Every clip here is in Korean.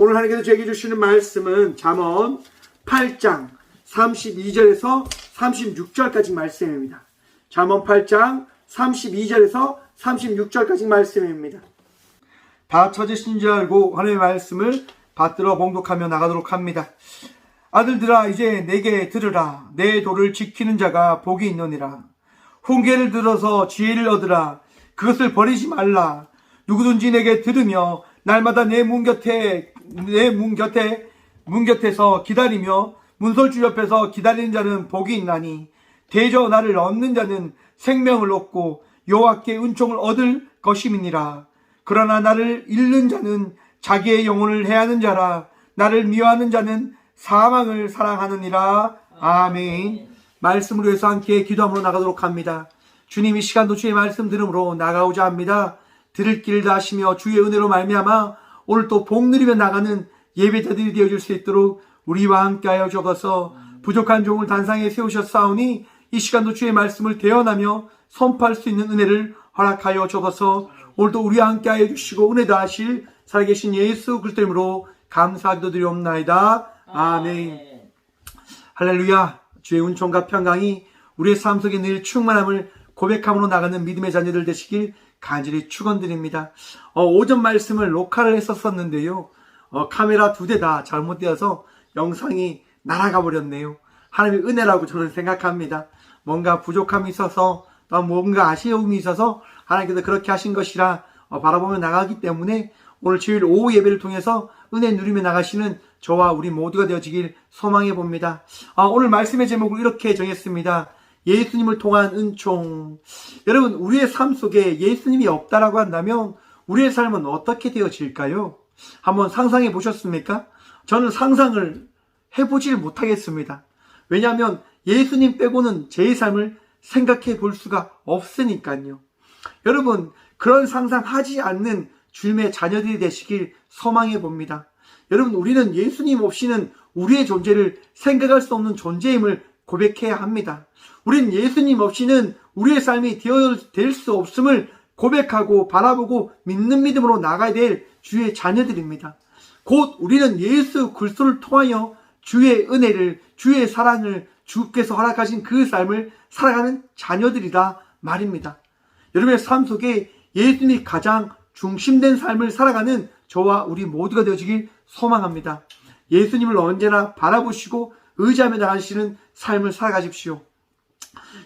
오늘 하나님께서 저에게 주시는 말씀은 잠언 8장 32절에서 36절까지 말씀입니다. 잠언 8장 32절에서 36절까지 말씀입니다. 다 찾으신 줄 알고 하나님의 말씀을 받들어 봉독하며 나가도록 합니다. 아들들아, 이제 내게 들으라. 내 도를 지키는 자가 복이 있느니라. 훈계를 들어서 지혜를 얻으라. 그것을 버리지 말라. 누구든지 내게 들으며 날마다 내 문 곁에서 기다리며 문설주 옆에서 기다리는 자는 복이 있나니, 대저 나를 얻는 자는 생명을 얻고 여호와께 은총을 얻을 것임이니라. 그러나 나를 잃는 자는 자기의 영혼을 해하는 자라. 나를 미워하는 자는 사망을 사랑하느니라. 아멘. 말씀을 위해서 함께 기도함으로 나가도록 합니다. 주님, 이 시간도 주의 말씀 들음으로 나가고자 합니다. 들을 길을 다하시며 주의 은혜로 말미암아 오늘 또 복 누리며 나가는 예배자들이 되어줄 수 있도록 우리와 함께하여 주옵소서. 부족한 종을 단상에 세우셨사오니 이 시간도 주의 말씀을 대언하며 선포할 수 있는 은혜를 허락하여 주옵소서. 오늘도 우리와 함께하여 주시고 은혜 다하실 살아계신 예수 그리스도 이름으로 감사하기도 드리옵나이다. 아멘. 할렐루야. 주의 은총과 평강이 우리의 삶 속에 늘 충만함을 고백함으로 나가는 믿음의 자녀들 되시길 간절히 축원드립니다. 오전 말씀을 녹화를 했었는데요. 카메라 2대 다 잘못되어서 영상이 날아가 버렸네요. 하나님의 은혜라고 저는 생각합니다. 뭔가 부족함이 있어서 또 뭔가 아쉬움이 있어서 하나님께서 그렇게 하신 것이라 바라보며 나가기 때문에 오늘 주일 오후 예배를 통해서 은혜 누리며 나가시는 저와 우리 모두가 되어지길 소망해 봅니다. 오늘 말씀의 제목을 이렇게 정했습니다. 예수님을 통한 은총. 여러분, 우리의 삶 속에 예수님이 없다라고 한다면 우리의 삶은 어떻게 되어질까요? 한번 상상해 보셨습니까? 저는 상상을 해보질 못하겠습니다. 왜냐하면 예수님 빼고는 제 삶을 생각해 볼 수가 없으니까요. 여러분, 그런 상상하지 않는 주님의 자녀들이 되시길 소망해 봅니다. 여러분, 우리는 예수님 없이는 우리의 존재를 생각할 수 없는 존재임을 고백해야 합니다. 우린 예수님 없이는 우리의 삶이 될 수 없음을 고백하고 바라보고 믿는 믿음으로 나가야 될 주의 자녀들입니다. 곧 우리는 예수 그리스도를 통하여 주의 은혜를, 주의 사랑을, 주께서 허락하신 그 삶을 살아가는 자녀들이다 말입니다. 여러분의 삶 속에 예수님이 가장 중심된 삶을 살아가는 저와 우리 모두가 되어지길 소망합니다. 예수님을 언제나 바라보시고 의지하며 나가시는 삶을 살아가십시오.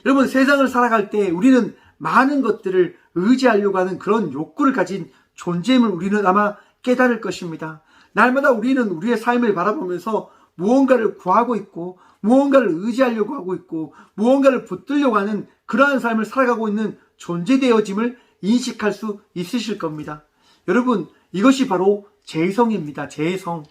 여러분, 세상을 살아갈 때 우리는 많은 것들을 의지하려고 하는 그런 욕구를 가진 존재임을 우리는 아마 깨달을 것입니다. 날마다 우리는 우리의 삶을 바라보면서 무언가를 구하고 있고, 무언가를 의지하려고 하고 있고, 무언가를 붙들려고 하는 그러한 삶을 살아가고 있는 존재되어짐을 인식할 수 있으실 겁니다. 여러분, 이것이 바로 죄성입니다. 죄성.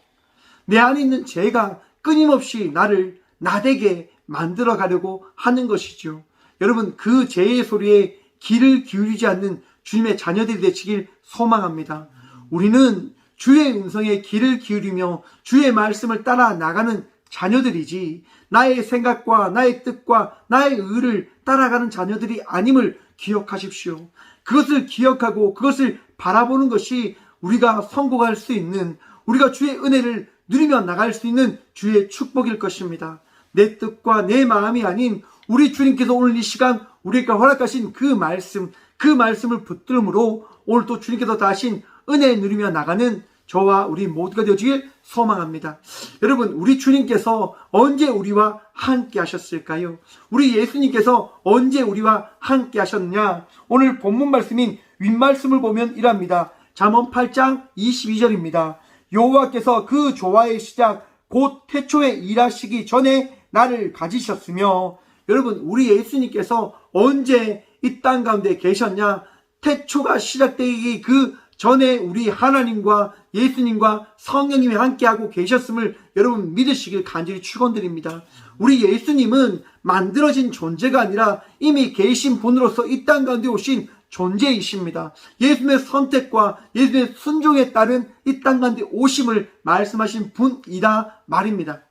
내 안에 있는 죄가 끊임없이 나를 나되게 만들어 가려고 하는 것이죠. 여러분, 그 죄의 소리에 귀를 기울이지 않는 주님의 자녀들이 되시길 소망합니다. 우리는 주의 음성에 귀를 기울이며 주의 말씀을 따라 나가는 자녀들이지, 나의 생각과 나의 뜻과 나의 의를 따라가는 자녀들이 아님을 기억하십시오. 그것을 기억하고 그것을 바라보는 것이 우리가 성공할 수 있는, 우리가 주의 은혜를 누리며 나갈 수 있는 주의 축복일 것입니다. 내 뜻과 내 마음이 아닌 우리 주님께서 오늘 이 시간 우리에게 허락하신 그 말씀을 붙들므로 오늘 또 주님께서 다신 은혜 누리며 나가는 저와 우리 모두가 되어지길 소망합니다. 여러분, 우리 주님께서 언제 우리와 함께 하셨을까요? 우리 예수님께서 언제 우리와 함께 하셨느냐? 오늘 본문 말씀인 윗말씀을 보면 이랍니다. 잠언 8장 22절입니다. 여호와께서 그 조화의 시작 곧 태초에 일하시기 전에 나를 가지셨으며. 여러분, 우리 예수님께서 언제 이 땅 가운데 계셨냐? 태초가 시작되기 그 전에 우리 하나님과 예수님과 성령님이 함께하고 계셨음을 여러분 믿으시길 간절히 축원드립니다. 우리 예수님은 만들어진 존재가 아니라 이미 계신 분으로서 이 땅 가운데 오신 존재이십니다. 예수님의 선택과 예수님의 순종에 따른 이 땅 가운데 오심을 말씀하신 분이다 말입니다.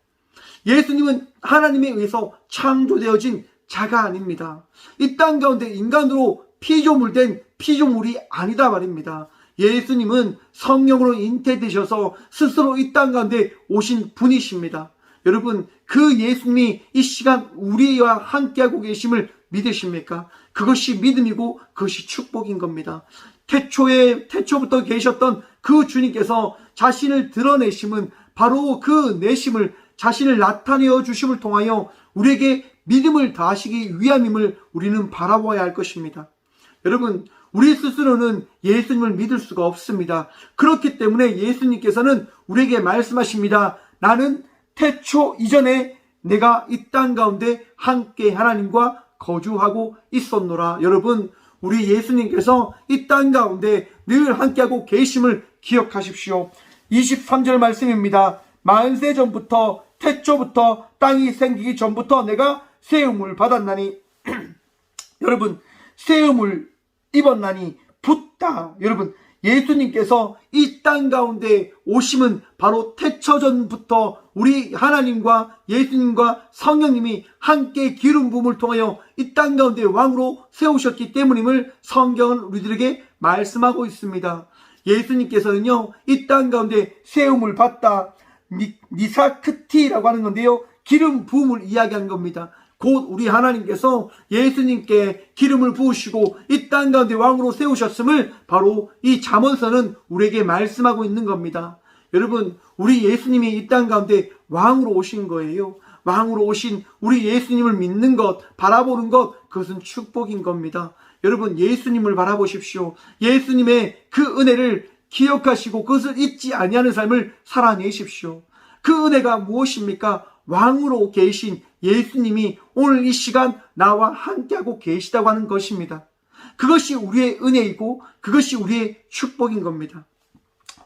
예수님은 하나님에 의해서 창조되어진 자가 아닙니다. 이 땅 가운데 인간으로 피조물된 피조물이 아니다 말입니다. 예수님은 성령으로 잉태되셔서 스스로 이 땅 가운데 오신 분이십니다. 여러분, 그 예수님이 이 시간 우리와 함께하고 계심을 믿으십니까? 그것이 믿음이고 그것이 축복인 겁니다. 태초부터 계셨던 그 주님께서 자신을 드러내심은 바로 그 내심을, 자신을 나타내어 주심을 통하여 우리에게 믿음을 다하시기 위함임을 우리는 바라봐야 할 것입니다. 여러분, 우리 스스로는 예수님을 믿을 수가 없습니다. 그렇기 때문에 예수님께서는 우리에게 말씀하십니다. 나는 태초 이전에 내가 이 땅 가운데 함께 하나님과 거주하고 있었노라. 여러분, 우리 예수님께서 이 땅 가운데 늘 함께하고 계심을 기억하십시오. 23절 말씀입니다. 만세 전부터, 태초부터, 땅이 생기기 전부터 내가 세움을 받았나니 여러분, 세움을 입었나니 붙다. 여러분, 예수님께서 이 땅 가운데 오심은 바로 태초전부터 우리 하나님과 예수님과 성령님이 함께 기름 부음을 통하여 이 땅 가운데 왕으로 세우셨기 때문임을 성경은 우리들에게 말씀하고 있습니다. 예수님께서는요, 이 땅 가운데 세움을 받다, 니사크티라고 하는 건데요, 기름 부음을 이야기하는 겁니다. 곧 우리 하나님께서 예수님께 기름을 부으시고 이 땅 가운데 왕으로 세우셨음을 바로 이 잠언서는 우리에게 말씀하고 있는 겁니다. 여러분, 우리 예수님이 이 땅 가운데 왕으로 오신 거예요. 왕으로 오신 우리 예수님을 믿는 것, 바라보는 것, 그것은 축복인 겁니다. 여러분, 예수님을 바라보십시오. 예수님의 그 은혜를 기억하시고 그것을 잊지 아니하는 삶을 살아내십시오. 그 은혜가 무엇입니까? 왕으로 계신 예수님이 오늘 이 시간 나와 함께하고 계시다고 하는 것입니다. 그것이 우리의 은혜이고 그것이 우리의 축복인 겁니다.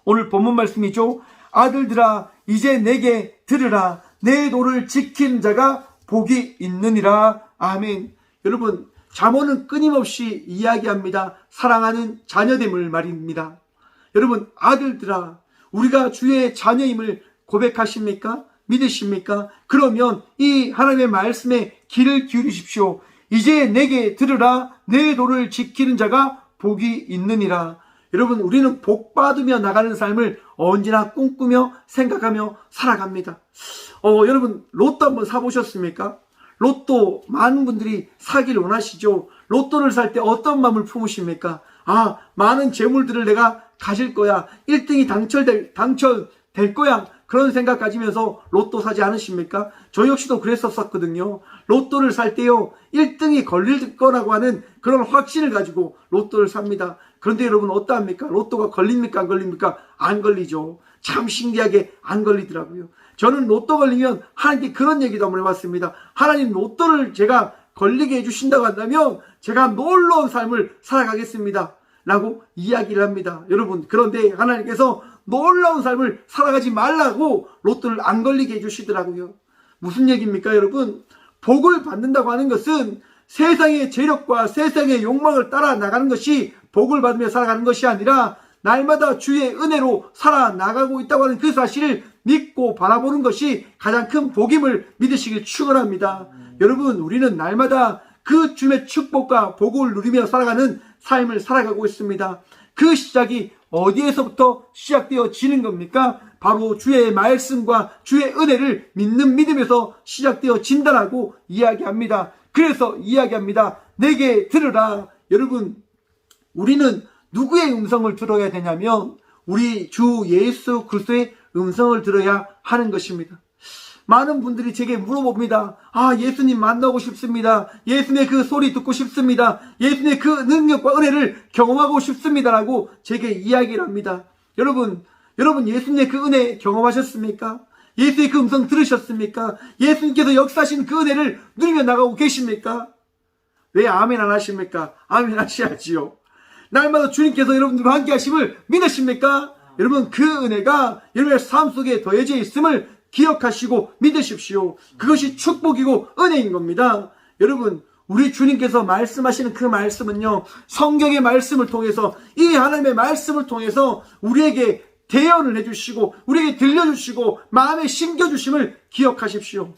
오늘 본문 말씀이죠. 아들들아, 이제 내게 들으라. 내 도를 지키는 자가 복이 있느니라. 아멘. 여러분, 잠언은 끊임없이 이야기합니다. 사랑하는 자녀됨을 말입니다. 여러분, 아들들아, 우리가 주의 자녀임을 고백하십니까? 믿으십니까? 그러면 이 하나님의 말씀에 귀를 기울이십시오. 이제 내게 들으라. 내 도를 지키는 자가 복이 있느니라. 여러분, 우리는 복 받으며 나가는 삶을 언제나 꿈꾸며 생각하며 살아갑니다. 여러분, 로또 한번 사보셨습니까? 로또 많은 분들이 사기를 원하시죠. 로또를 살 때 어떤 마음을 품으십니까? 많은 재물들을 내가 가질 거야. 1등이 당첨될 거야. 그런 생각 가지면서 로또 사지 않으십니까? 저 역시도 그랬었거든요. 로또를 살 때요, 1등이 걸릴 거라고 하는 그런 확신을 가지고 로또를 삽니다. 그런데 여러분, 어떠합니까? 로또가 걸립니까? 안 걸립니까? 안 걸리죠. 참 신기하게 안 걸리더라고요. 저는 로또 걸리면 하나님께 그런 얘기도 한번 해봤습니다. 하나님, 로또를 제가 걸리게 해주신다고 한다면 제가 놀라운 삶을 살아가겠습니다. 라고 이야기를 합니다. 여러분, 그런데 하나님께서 놀라운 삶을 살아가지 말라고 로또를 안 걸리게 해주시더라고요. 무슨 얘기입니까, 여러분? 복을 받는다고 하는 것은 세상의 재력과 세상의 욕망을 따라 나가는 것이 복을 받으며 살아가는 것이 아니라 날마다 주의 은혜로 살아나가고 있다고 하는 그 사실을 믿고 바라보는 것이 가장 큰 복임을 믿으시길 축원합니다. 여러분, 우리는 날마다 그 주의 축복과 복을 누리며 살아가는 삶을 살아가고 있습니다. 그 시작이 어디에서부터 시작되어지는 겁니까? 바로 주의 말씀과 주의 은혜를 믿는 믿음에서 시작되어진다라고 이야기합니다. 그래서 이야기합니다. 내게 들으라. 여러분, 우리는 누구의 음성을 들어야 되냐면 우리 주 예수 그리스도의 음성을 들어야 하는 것입니다. 많은 분들이 제게 물어봅니다. 예수님 만나고 싶습니다. 예수님의 그 소리 듣고 싶습니다. 예수님의 그 능력과 은혜를 경험하고 싶습니다라고 제게 이야기를 합니다. 여러분 예수님의 그 은혜 경험하셨습니까? 예수의 그 음성 들으셨습니까? 예수님께서 역사하신 그 은혜를 누리며 나가고 계십니까? 왜 아멘 안 하십니까? 아멘 하셔야지요. 날마다 주님께서 여러분들과 함께 하심을 믿으십니까? 여러분, 그 은혜가 여러분의 삶 속에 더해져 있음을 기억하시고 믿으십시오. 그것이 축복이고 은혜인 겁니다. 여러분, 우리 주님께서 말씀하시는 그 말씀은요, 성경의 말씀을 통해서, 이 하나님의 말씀을 통해서 우리에게 대언을 해주시고 우리에게 들려주시고 마음에 심겨주심을 기억하십시오.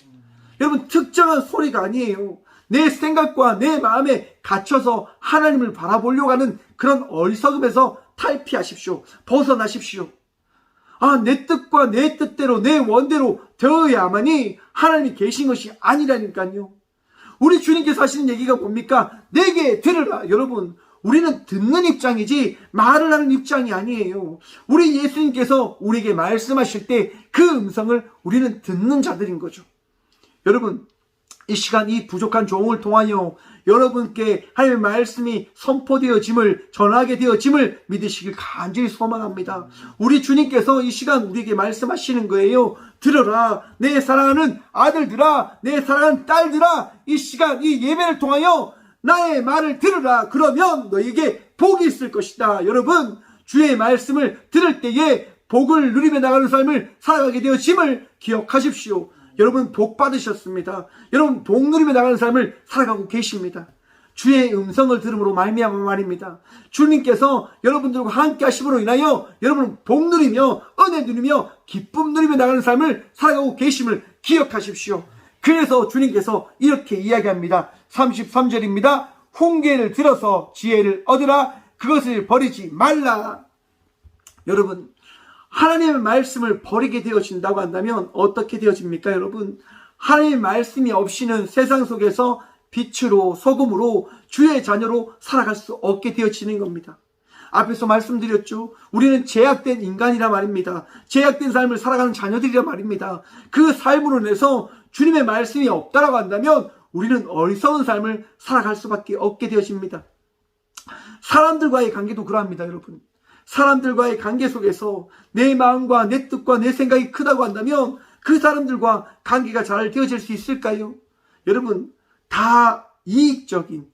여러분, 특정한 소리가 아니에요. 내 생각과 내 마음에 갇혀서 하나님을 바라보려고 하는 그런 어리석음에서 탈피하십시오. 벗어나십시오. 내 뜻과 내 뜻대로 내 원대로 되어야만이 하나님이 계신 것이 아니라니까요. 우리 주님께서 하시는 얘기가 뭡니까? 내게 들으라. 여러분, 우리는 듣는 입장이지 말을 하는 입장이 아니에요. 우리 예수님께서 우리에게 말씀하실 때 그 음성을 우리는 듣는 자들인 거죠. 여러분, 이 시간 이 부족한 종을 통하여 여러분께 하나님의 말씀이 선포되어짐을, 전하게 되어짐을 믿으시길 간절히 소망합니다. 우리 주님께서 이 시간 우리에게 말씀하시는 거예요. 들어라, 내 사랑하는 아들들아, 내 사랑하는 딸들아, 이 시간 이 예배를 통하여 나의 말을 들으라. 그러면 너에게 복이 있을 것이다. 여러분, 주의 말씀을 들을 때에 복을 누리며 나가는 삶을 살아가게 되어짐을 기억하십시오. 여러분, 복 받으셨습니다. 여러분, 복 누리며 나가는 삶을 살아가고 계십니다. 주의 음성을 들음으로 말미암아 말입니다. 주님께서 여러분들과 함께 하심으로 인하여 여러분은 복 누리며 은혜 누리며 기쁨 누리며 나가는 삶을 살아가고 계심을 기억하십시오. 그래서 주님께서 이렇게 이야기합니다. 33절입니다. 훈계를 들어서 지혜를 얻으라. 그것을 버리지 말라. 여러분, 하나님의 말씀을 버리게 되어진다고 한다면 어떻게 되어집니까? 여러분, 하나님의 말씀이 없이는 세상 속에서 빛으로 소금으로 주의 자녀로 살아갈 수 없게 되어지는 겁니다. 앞에서 말씀드렸죠. 우리는 제약된 인간이라 말입니다. 제약된 삶을 살아가는 자녀들이라 말입니다. 그 삶으로 인해서 주님의 말씀이 없다라고 한다면 우리는 어리석은 삶을 살아갈 수밖에 없게 되어집니다. 사람들과의 관계도 그러합니다. 여러분, 사람들과의 관계 속에서 내 마음과 내 뜻과 내 생각이 크다고 한다면 그 사람들과 관계가 잘 되어질 수 있을까요? 여러분, 다 이익적인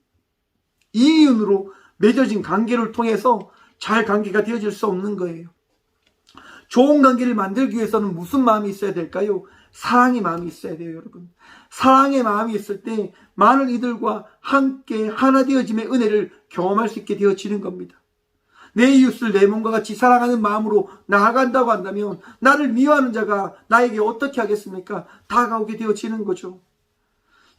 이윤으로 맺어진 관계를 통해서 잘 관계가 되어질 수 없는 거예요. 좋은 관계를 만들기 위해서는 무슨 마음이 있어야 될까요? 사랑의 마음이 있어야 돼요. 여러분, 사랑의 마음이 있을 때 많은 이들과 함께 하나 되어짐의 은혜를 경험할 수 있게 되어지는 겁니다. 내 이웃을 내 몸과 같이 사랑하는 마음으로 나아간다고 한다면 나를 미워하는 자가 나에게 어떻게 하겠습니까? 다가오게 되어지는 거죠.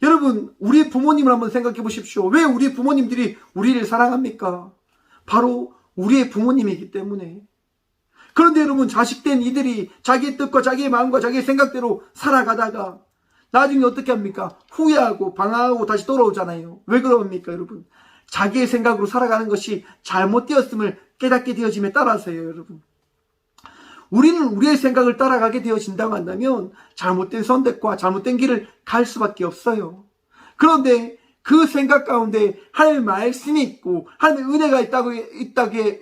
여러분, 우리 부모님을 한번 생각해 보십시오. 왜 우리 부모님들이 우리를 사랑합니까? 바로 우리의 부모님이기 때문에. 그런데 여러분, 자식된 이들이 자기의 뜻과 자기의 마음과 자기의 생각대로 살아가다가 나중에 어떻게 합니까? 후회하고 방황하고 다시 돌아오잖아요. 왜 그럽니까? 여러분, 자기의 생각으로 살아가는 것이 잘못되었음을 깨닫게 되어짐에 따라서요. 여러분, 우리는 우리의 생각을 따라가게 되어진다고 한다면 잘못된 선택과 잘못된 길을 갈 수밖에 없어요. 그런데 그 생각 가운데 하나님의 말씀이 있고 하나님의 은혜가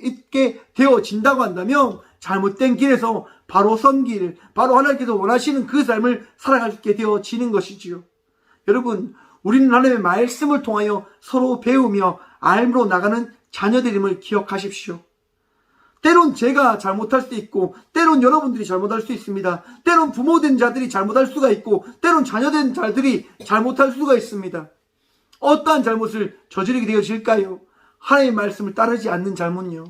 있게 되어진다고 한다면 잘못된 길에서 바로 선 길, 바로 하나님께서 원하시는 그 삶을 살아가게 되어지는 것이지요. 여러분, 우리는 하나님의 말씀을 통하여 서로 배우며 알므로 나가는 자녀들임을 기억하십시오. 때론 제가 잘못할 수도 있고 때론 여러분들이 잘못할 수 있습니다. 때론 부모된 자들이 잘못할 수가 있고 때론 자녀된 자들이 잘못할 수가 있습니다. 어떠한 잘못을 저지르게 되어질까요? 하나님의 말씀을 따르지 않는 잘못요.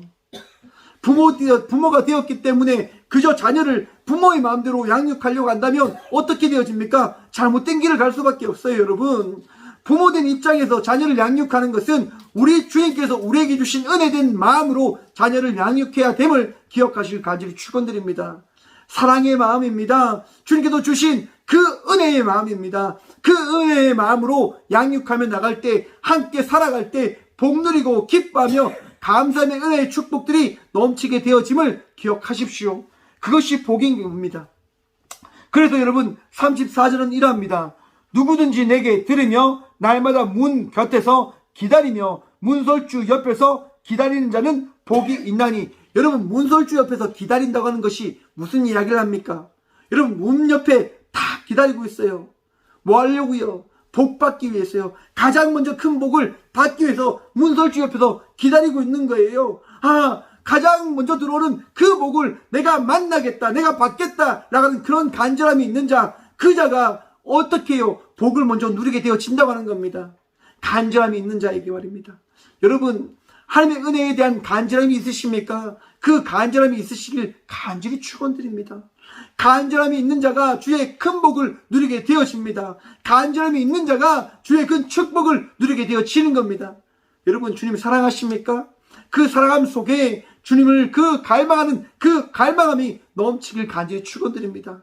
부모가 되었기 때문에 그저 자녀를 부모의 마음대로 양육하려고 한다면 어떻게 되어집니까? 잘못된 길을 갈 수밖에 없어요. 여러분, 부모된 입장에서 자녀를 양육하는 것은 우리 주님께서 우리에게 주신 은혜된 마음으로 자녀를 양육해야 됨을 기억하실 간절히 축원드립니다. 사랑의 마음입니다. 주님께서 주신 그 은혜의 마음입니다. 그 은혜의 마음으로 양육하며 나갈 때, 함께 살아갈 때 복 누리고 기뻐하며 감사의 은혜의 축복들이 넘치게 되어짐을 기억하십시오. 그것이 복인 겁니다. 그래서 여러분, 34절은 이러합니다. 누구든지 내게 들으며 날마다 문 곁에서 기다리며 문설주 옆에서 기다리는 자는 복이 있나니. 여러분, 문설주 옆에서 기다린다고 하는 것이 무슨 이야기를 합니까? 여러분, 문 옆에 다 기다리고 있어요. 뭐 하려고요? 복 받기 위해서요. 가장 먼저 큰 복을 받기 위해서 문설주 옆에서 기다리고 있는 거예요. 가장 먼저 들어오는 그 복을 내가 만나겠다, 내가 받겠다라는 그런 간절함이 있는 자, 그 자가 어떻게 해요? 복을 먼저 누리게 되어진다고 하는 겁니다. 간절함이 있는 자에게 말입니다. 여러분, 하나님의 은혜에 대한 간절함이 있으십니까? 그 간절함이 있으시길 간절히 축원드립니다. 간절함이 있는 자가 주의 큰 복을 누리게 되어집니다. 간절함이 있는 자가 주의 큰 축복을 누리게 되어지는 겁니다. 여러분, 주님 사랑하십니까? 그 사랑함 속에 주님을 그 갈망하는 그 갈망함이 넘치길 간절히 축원드립니다.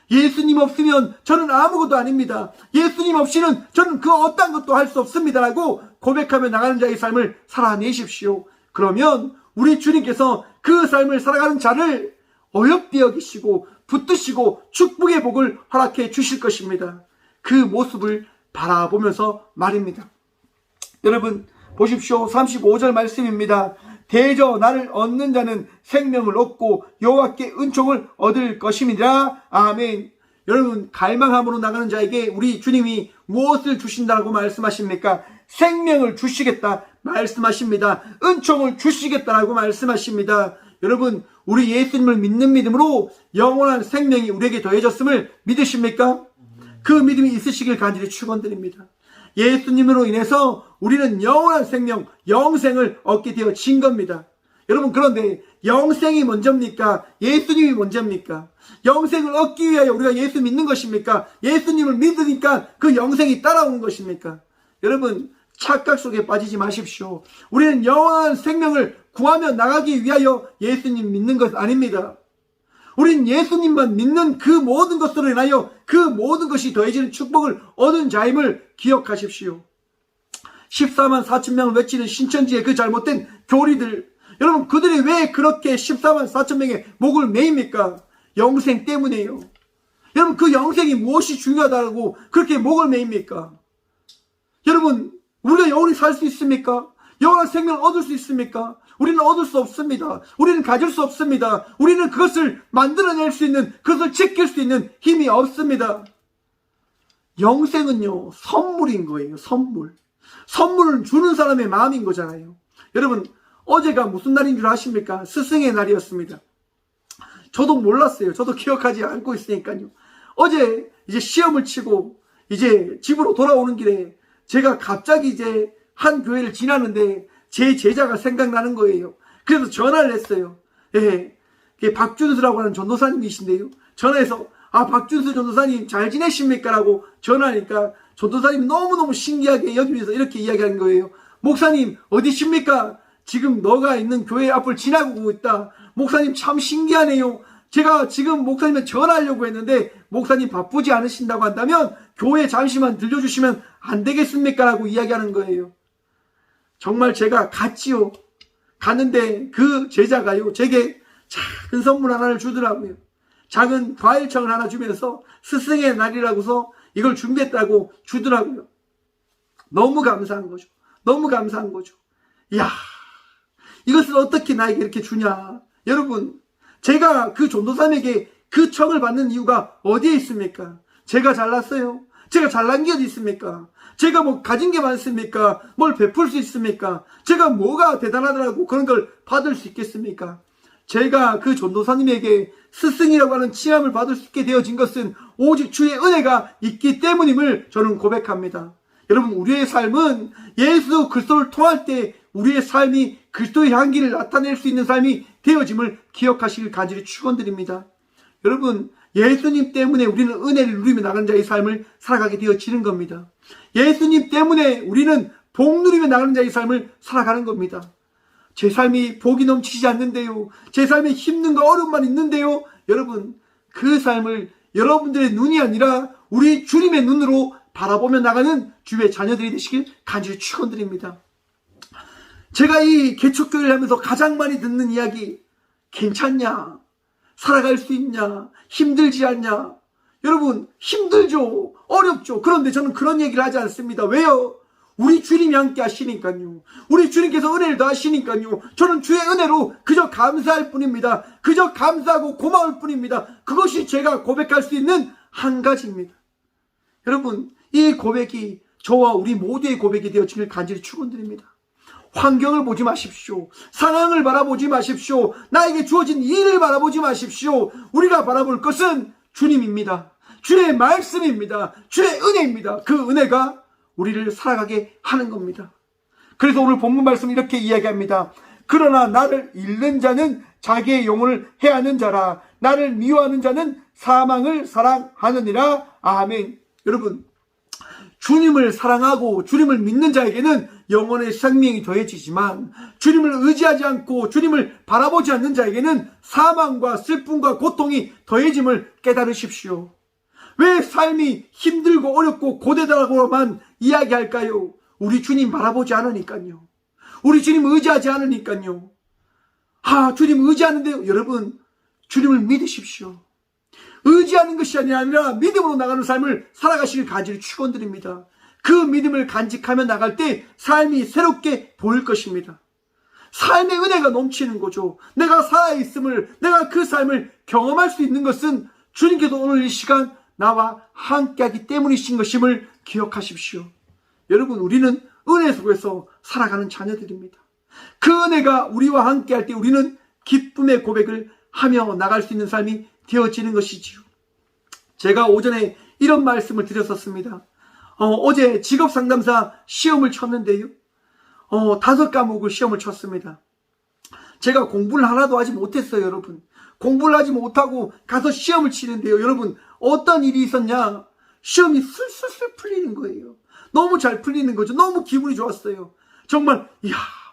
예수님 없으면 저는 아무것도 아닙니다. 예수님 없이는 저는 그 어떤 것도 할 수 없습니다라고 고백하며 나가는 자의 삶을 살아내십시오. 그러면 우리 주님께서 그 삶을 살아가는 자를 어렵게 여기시고 붙드시고 축복의 복을 허락해 주실 것입니다. 그 모습을 바라보면서 말입니다. 여러분 보십시오. 35절 말씀입니다. 대저 나를 얻는 자는 생명을 얻고 여호와께 은총을 얻을 것임이니라. 아멘. 여러분 갈망함으로 나가는 자에게 우리 주님이 무엇을 주신다고 말씀하십니까? 생명을 주시겠다 말씀하십니다. 은총을 주시겠다라고 말씀하십니다. 여러분 우리 예수님을 믿는 믿음으로 영원한 생명이 우리에게 더해졌음을 믿으십니까? 그 믿음이 있으시길 간절히 축원드립니다. 예수님으로 인해서 우리는 영원한 생명, 영생을 얻게 되어진 겁니다. 여러분 그런데 영생이 먼저입니까? 예수님이 먼저입니까? 영생을 얻기 위하여 우리가 예수 믿는 것입니까? 예수님을 믿으니까 그 영생이 따라오는 것입니까? 여러분 착각 속에 빠지지 마십시오. 우리는 영원한 생명을 구하며 나가기 위하여 예수님 믿는 것 아닙니다. 우린 예수님만 믿는 그 모든 것으로 인하여 그 모든 것이 더해지는 축복을 얻은 자임을 기억하십시오. 14만 4천 명을 외치는 신천지의 그 잘못된 교리들, 여러분 그들이 왜 그렇게 14만 4천 명의 목을 매입니까? 영생 때문에요. 여러분 그 영생이 무엇이 중요하다고 그렇게 목을 매입니까? 여러분 우리가 영원히 살 수 있습니까? 영원한 생명을 얻을 수 있습니까? 우리는 얻을 수 없습니다. 우리는 가질 수 없습니다. 우리는 그것을 만들어낼 수 있는, 그것을 지킬 수 있는 힘이 없습니다. 영생은요 선물인 거예요. 선물. 선물을 주는 사람의 마음인 거잖아요. 여러분 어제가 무슨 날인 줄 아십니까? 스승의 날이었습니다. 저도 몰랐어요. 저도 기억하지 않고 있으니까요. 어제 이제 시험을 치고 이제 집으로 돌아오는 길에 제가 갑자기 이제 한 교회를 지나는데 제 제자가 생각나는 거예요. 그래서 전화를 했어요. 예, 박준수라고 하는 전도사님이신데요. 전화해서 박준수 전도사님 잘 지내십니까? 라고 전화하니까 전도사님 너무너무 신기하게 여기면서 이렇게 이야기하는 거예요. 목사님 어디십니까? 지금 너가 있는 교회 앞을 지나고 있다. 목사님 참 신기하네요. 제가 지금 목사님에 전화하려고 했는데 목사님 바쁘지 않으신다고 한다면 교회 잠시만 들려주시면 안 되겠습니까? 라고 이야기하는 거예요. 정말 제가 갔지요. 갔는데 그 제자가요 제게 작은 선물 하나를 주더라고요. 작은 과일청을 하나 주면서 스승의 날이라고서 이걸 준비했다고 주더라고요. 너무 감사한 거죠. 너무 감사한 거죠. 이야, 이것을 어떻게 나에게 이렇게 주냐. 여러분 제가 그 전도사님에게 그 청을 받는 이유가 어디에 있습니까? 제가 잘났어요? 제가 잘난 게 어디 있습니까? 제가 뭐 가진 게 많습니까? 뭘 베풀 수 있습니까? 제가 뭐가 대단하더라고 그런 걸 받을 수 있겠습니까? 제가 그 전도사님에게 스승이라고 하는 칭함을 받을 수 있게 되어진 것은 오직 주의 은혜가 있기 때문임을 저는 고백합니다. 여러분 우리의 삶은 예수 그리스도를 통할 때 우리의 삶이 그리스도의 향기를 나타낼 수 있는 삶이 되어짐을 기억하시길 간절히 축원드립니다. 여러분 예수님 때문에 우리는 은혜를 누리며 나가는 자의 삶을 살아가게 되어지는 겁니다. 예수님 때문에 우리는 복 누리며 나가는 자의 삶을 살아가는 겁니다. 제 삶이 복이 넘치지 않는데요. 제 삶에 힘든가 어려움만 있는데요. 여러분 그 삶을 여러분들의 눈이 아니라 우리 주님의 눈으로 바라보며 나가는 주의 자녀들이 되시길 간절히 축원드립니다. 제가 이 개척교회를 하면서 가장 많이 듣는 이야기, 괜찮냐? 살아갈 수 있냐? 힘들지 않냐? 여러분 힘들죠. 어렵죠. 그런데 저는 그런 얘기를 하지 않습니다. 왜요? 우리 주님이 함께 하시니까요. 우리 주님께서 은혜를 더하시니까요. 저는 주의 은혜로 그저 감사할 뿐입니다. 그저 감사하고 고마울 뿐입니다. 그것이 제가 고백할 수 있는 한 가지입니다. 여러분 이 고백이 저와 우리 모두의 고백이 되어지길 간절히 축원드립니다. 환경을 보지 마십시오. 상황을 바라보지 마십시오. 나에게 주어진 일을 바라보지 마십시오. 우리가 바라볼 것은 주님입니다. 주의 말씀입니다. 주의 은혜입니다. 그 은혜가 우리를 살아가게 하는 겁니다. 그래서 오늘 본문 말씀 이렇게 이야기합니다. 그러나 나를 잃는 자는 자기의 영혼을 해하는 자라. 나를 미워하는 자는 사망을 사랑하느니라. 아멘. 여러분 주님을 사랑하고 주님을 믿는 자에게는 영혼의 생명이 더해지지만 주님을 의지하지 않고 주님을 바라보지 않는 자에게는 사망과 슬픔과 고통이 더해짐을 깨달으십시오. 왜 삶이 힘들고 어렵고 고되다고만 이야기할까요? 우리 주님 바라보지 않으니까요. 우리 주님 의지하지 않으니까요. 주님 의지하는데요. 여러분, 주님을 믿으십시오. 의지하는 것이 아니라 믿음으로 나가는 삶을 살아가시길 간절히 축원드립니다. 그 믿음을 간직하며 나갈 때 삶이 새롭게 보일 것입니다. 삶의 은혜가 넘치는 거죠. 내가 살아있음을, 내가 그 삶을 경험할 수 있는 것은 주님께서 오늘 이 시간 나와 함께하기 때문이신 것임을 기억하십시오. 여러분, 우리는 은혜 속에서 살아가는 자녀들입니다. 그 은혜가 우리와 함께할 때 우리는 기쁨의 고백을 하며 나갈 수 있는 삶이 되어지는 것이지요. 제가 오전에 이런 말씀을 드렸었습니다. 어제 직업상담사 시험을 쳤는데요. 5과목을 시험을 쳤습니다. 제가 공부를 하나도 하지 못했어요, 여러분. 공부를 하지 못하고 가서 시험을 치는데요. 여러분, 어떤 일이 있었냐? 시험이 술술술 풀리는 거예요. 너무 잘 풀리는 거죠. 너무 기분이 좋았어요. 정말,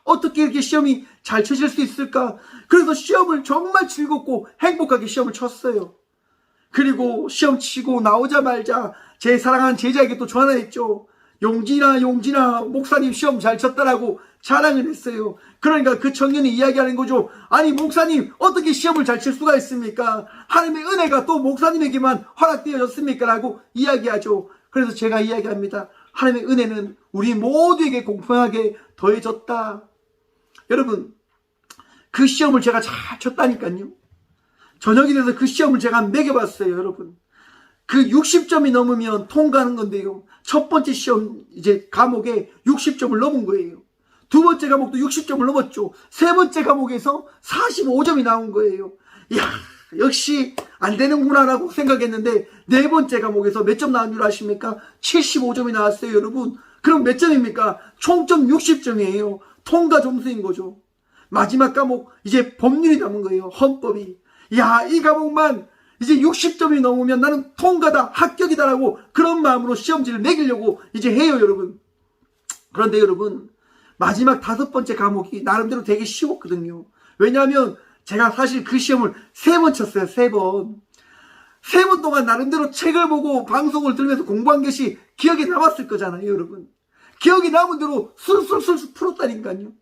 어떻게 이렇게 시험이 잘 쳐질 수 있을까? 그래서 시험을 정말 즐겁고 행복하게 시험을 쳤어요. 그리고 시험 치고 나오자마자 제 사랑하는 제자에게 또 전화했죠. 용진아 목사님 시험 잘 쳤다라고 자랑을 했어요. 그러니까 그 청년이 이야기하는 거죠. 아니 목사님 어떻게 시험을 잘 칠 수가 있습니까? 하나님의 은혜가 또 목사님에게만 허락되어졌습니까? 라고 이야기하죠. 그래서 제가 이야기합니다. 하나님의 은혜는 우리 모두에게 공평하게 더해졌다. 여러분, 그 시험을 제가 잘 쳤다니까요. 저녁이 돼서 그 시험을 제가 매겨봤어요, 여러분. 그 60점이 넘으면 통과하는 건데요. 첫 번째 시험 과목에 60점을 넘은 거예요. 두 번째 과목도 60점을 넘었죠. 세 번째 과목에서 45점이 나온 거예요. 역시 안 되는구나라고 생각했는데 네 번째 과목에서 몇 점 나온 줄 아십니까? 75점이 나왔어요, 여러분. 그럼 몇 점입니까? 총점 60점이에요. 통과 점수인 거죠. 마지막 과목 이제 법률이 남은 거예요. 헌법이. 이 과목만 이제 60점이 넘으면 나는 통과다, 합격이다라고 그런 마음으로 시험지를 매기려고 이제 해요, 여러분. 그런데 여러분, 마지막 5번째 과목이 나름대로 되게 쉬웠거든요. 왜냐하면 제가 사실 그 시험을 3번 쳤어요. 3번. 3번 동안 나름대로 책을 보고 방송을 들으면서 공부한 것이 기억에 남았을 거잖아요, 여러분. 기억이 남은 대로 술술술 풀었다니까요.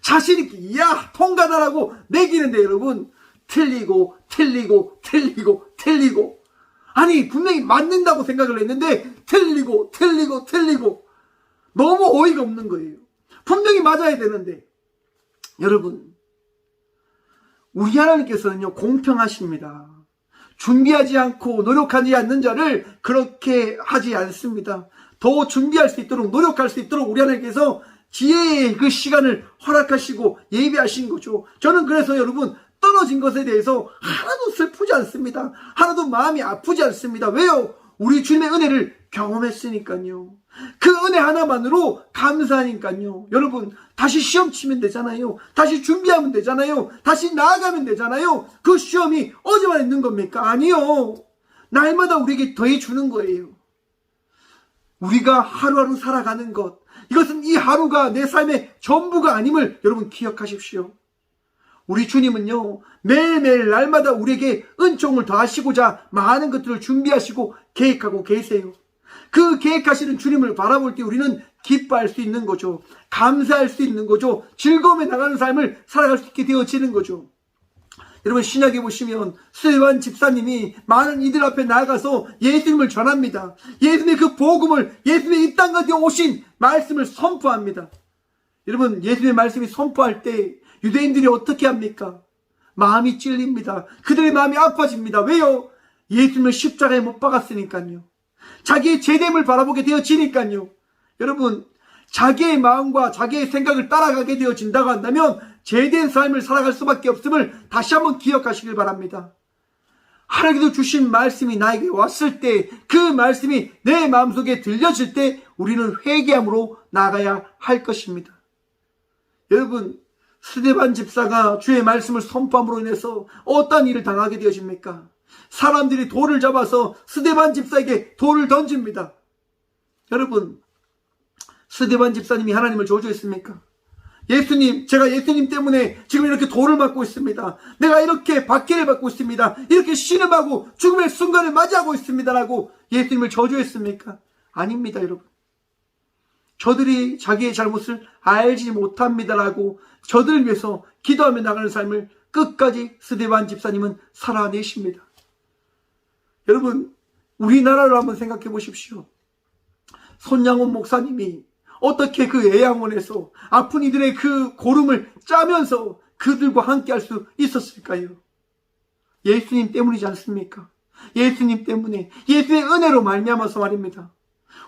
자신있게 통과다라고 매기는데 여러분, 틀리고 아니 분명히 맞는다고 생각을 했는데 틀리고 너무 어이가 없는 거예요. 분명히 맞아야 되는데. 여러분, 우리 하나님께서는요 공평하십니다. 준비하지 않고 노력하지 않는 자를 그렇게 하지 않습니다. 더 준비할 수 있도록 노력할 수 있도록 우리 하나님께서 지혜의 그 시간을 허락하시고 예비하신 거죠. 저는 그래서 여러분 떨어진 것에 대해서 하나도 슬프지 않습니다. 하나도 마음이 아프지 않습니다. 왜요? 우리 주님의 은혜를 경험했으니까요. 그 은혜 하나만으로 감사하니까요. 여러분, 다시 시험 치면 되잖아요. 다시 준비하면 되잖아요. 다시 나아가면 되잖아요. 그 시험이 어제만 있는 겁니까? 아니요. 날마다 우리에게 더해주는 거예요. 우리가 하루하루 살아가는 것, 이것은 이 하루가 내 삶의 전부가 아님을 여러분 기억하십시오. 우리 주님은요 매일매일 날마다 우리에게 은총을 더하시고자 많은 것들을 준비하시고 계획하고 계세요. 그 계획하시는 주님을 바라볼 때 우리는 기뻐할 수 있는 거죠. 감사할 수 있는 거죠. 즐거움에 나가는 삶을 살아갈 수 있게 되어지는 거죠. 여러분, 신약에 보시면 스데반 집사님이 많은 이들 앞에 나아가서 예수님을 전합니다. 예수님의 그 복음을, 예수님의 이 땅 가운데 오신 말씀을 선포합니다. 여러분, 예수님의 말씀이 선포할 때 유대인들이 어떻게 합니까? 마음이 찔립니다. 그들의 마음이 아파집니다. 왜요? 예수님을 십자가에 못 박았으니까요. 자기의 제됨을 바라보게 되어지니까요. 여러분, 자기의 마음과 자기의 생각을 따라가게 되어진다고 한다면 제된 삶을 살아갈 수밖에 없음을 다시 한번 기억하시길 바랍니다. 하나님께서 주신 말씀이 나에게 왔을 때, 그 말씀이 내 마음속에 들려질 때 우리는 회개함으로 나가야 할 것입니다. 여러분, 스데반 집사가 주의 말씀을 선포함으로 인해서 어떤 일을 당하게 되어집니까? 사람들이 돌을 잡아서 스데반 집사에게 돌을 던집니다. 여러분, 스데반 집사님이 하나님을 저주했습니까? 예수님, 제가 예수님 때문에 지금 이렇게 돌을 맞고 있습니다. 내가 이렇게 박해를 받고 있습니다. 이렇게 신음하고 죽음의 순간을 맞이하고 있습니다라고 예수님을 저주했습니까? 아닙니다, 여러분. 저들이 자기의 잘못을 알지 못합니다라고 저들을 위해서 기도하며 나가는 삶을 끝까지 스데반 집사님은 살아내십니다. 여러분, 우리나라로 한번 생각해 보십시오. 손양원 목사님이 어떻게 그 애양원에서 아픈 이들의 그 고름을 짜면서 그들과 함께 할 수 있었을까요? 예수님 때문이지 않습니까? 예수님 때문에, 예수의 은혜로 말미암아서 말입니다.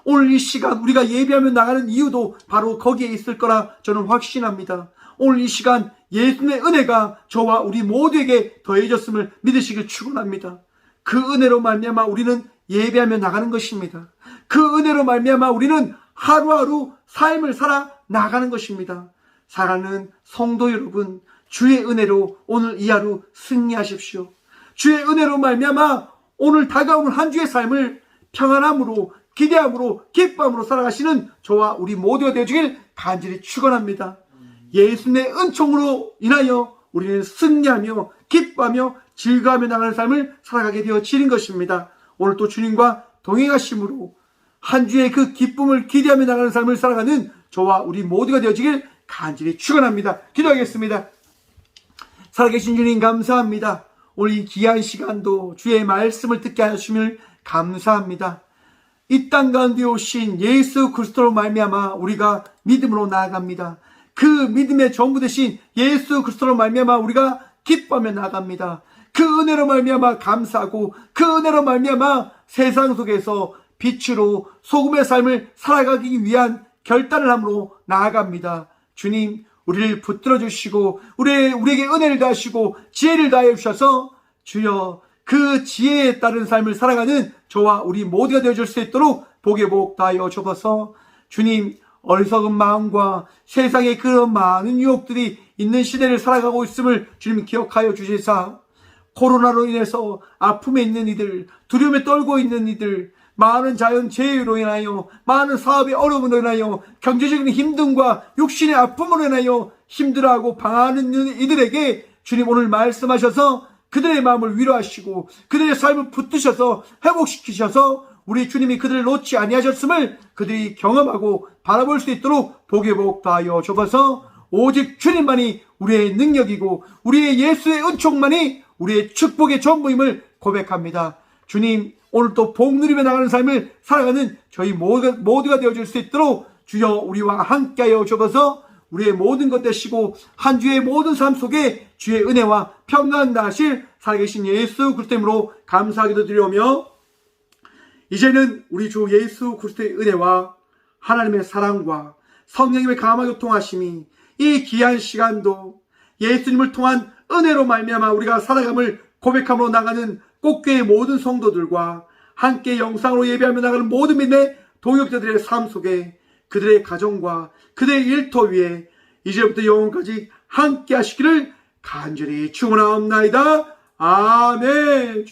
오늘 이 시간 우리가 예배하며 나가는 이유도 바로 거기에 있을 거라 저는 확신합니다. 오늘 이 시간 예수님의 은혜가 저와 우리 모두에게 더해졌음을 믿으시길 축원합니다. 그 은혜로 말미암아 우리는 예배하며 나가는 것입니다. 그 은혜로 말미암아 우리는 하루하루 삶을 살아 나가는 것입니다. 사랑하는 성도 여러분, 주의 은혜로 오늘 이 하루 승리하십시오. 주의 은혜로 말미암아 오늘 다가오는 한 주의 삶을 평안함으로, 기대함으로, 기쁨으로 살아가시는 저와 우리 모두가 되어주길 간절히 축원합니다. 예수님의 은총으로 인하여 우리는 승리하며 기뻐하며 즐거워하며 나가는 삶을 살아가게 되어지는 것입니다. 오늘 또 주님과 동행하심으로 한 주의 그 기쁨을 기대하며 나가는 삶을 살아가는 저와 우리 모두가 되어지길 간절히 축원합니다. 기도하겠습니다. 살아계신 주님 감사합니다. 오늘 이 귀한 시간도 주의 말씀을 듣게 하심을 감사합니다. 이 땅 가운데 오신 예수 그리스도로 말미암아 우리가 믿음으로 나아갑니다. 그 믿음의 전부 되신 예수 그리스도로 말미암아 우리가 기뻐하며 나아갑니다. 그 은혜로 말미암아 감사하고 그 은혜로 말미암아 세상 속에서 빛으로 소금의 삶을 살아가기 위한 결단을 함으로 나아갑니다. 주님, 우리를 붙들어 주시고 우리에게 은혜를 다하시고 지혜를 다해 주셔서 주여 그 지혜에 따른 삶을 살아가는 저와 우리 모두가 되어줄 수 있도록 복의 복 다하여 주옵소서. 주님, 어리석은 마음과 세상에 그런 많은 유혹들이 있는 시대를 살아가고 있음을 주님 기억하여 주시사 코로나로 인해서 아픔에 있는 이들, 두려움에 떨고 있는 이들, 많은 자연재해로 인하여, 많은 사업의 어려움으로 인하여, 경제적인 힘듦과 육신의 아픔으로 인하여 힘들어하고 방황하는 이들에게 주님 오늘 말씀하셔서 그들의 마음을 위로하시고 그들의 삶을 붙드셔서 회복시키셔서 우리 주님이 그들을 놓지 아니하셨음을 그들이 경험하고 바라볼 수 있도록 복의 복 다하여 주옵소서. 오직 주님만이 우리의 능력이고 우리의 예수의 은총만이 우리의 축복의 전부임을 고백합니다. 주님, 오늘 또 복 누리며 나가는 삶을 살아가는 저희 모두가 되어줄 수 있도록 주여 우리와 함께하여 주옵소서. 우리의 모든 것 되시고 한 주의 모든 삶 속에 주의 은혜와 평강 나실 살아계신 예수 그리스도 이름으로 감사하기도 드리오며, 이제는 우리 주 예수 그리스도의 은혜와 하나님의 사랑과 성령님의 감화 교통하심이 이 귀한 시간도 예수님을 통한 은혜로 말미암아 우리가 살아감을 고백함으로 나가는 꽃교회의 모든 성도들과 함께 영상으로 예배하며 나가는 모든 믿음의 동역자들의 삶 속에 그들의 가정과 그들의 일터 위에 이제부터 영원까지 함께 하시기를 간절히 축원하옵나이다. 아멘.